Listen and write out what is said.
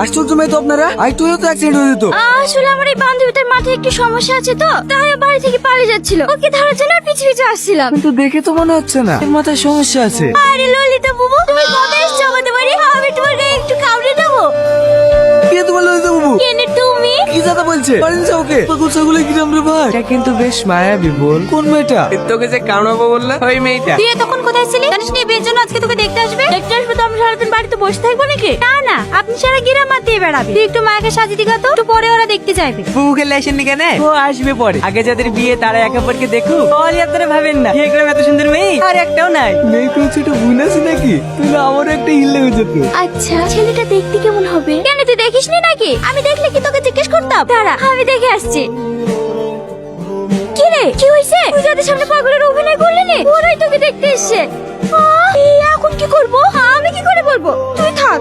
আশ্চর্য মেয়ে তো আপনারা, একটু হয়তো অ্যাক্সিডেন্ট হয়ে যেত। আসলে আমার এই বান্ধবীটার মাথায় একটু সমস্যা আছে তো, তাই ও বাড়ি থেকে পালিয়ে যাচ্ছিল। ওকে ধরার জন্য পিছু পিছু আসছিলাম। কিন্তু দেখে তো মনে হচ্ছে না এর মাথায় সমস্যা আছে। আরে ললিতা বুবু, তুমি কবে এসছো আমাদের বাড়ি? আমি তোমার গায়ে একটু কামড়ে দেবো। কে তোমার ললিতা বাবু? কেনে তুমি? কি কথা বলছে? পারেন ওকে পাগল ছাগলে কিরাম রে ভাই? এটা কিন্তু বেশ মায়াবী বল। কোন মেয়েটা? তোকে যে কামড়াবো বললা ওই মেয়েটা। তুই তখন কোথায় ছিলি? জানিস না এই বিয়ের জন্য আজকে তোকে দেখতে আসবে? দেখতে আসবে তো আমরা সারাদিন বাড়িতে বসে থাকবো নাকি? না না, আপনি সারা গিরা মাতিয়ে বেড়াবে। তুই একটু মাকে সাজিয়ে দিগা তো, একটু পরে ওরা দেখতে যাবে। বউ খেলে আসেননি কেন? ও আসবে পরে। আগে যাদের বিয়ে তারা একে অপরকে দেখুক। অলি আপনারা ভাবেন না বিয়ে করে এত সুন্দর মেয়ে আর একটাও নাই। মেয়ে কোনো ছোট ভুল আছে নাকি? তাহলে আমারও একটা হিল হয়ে যেত। আচ্ছা, ছেলেটা দেখতে কেমন হবে? কেন তুই দেখিসনি নাকি? আমি দেখলে কি তোকে জিজ্ঞেস করতাম? দাঁড়া, আমি দেখে আসছি। কি রে, কি হইছে? তুই যাদের সামনে পাগলের অভিনয় করলি নি, ওরাই তোকে দেখতে এসছে। এখন কি করবো? আমি কি করে বলবো? তুই থাক।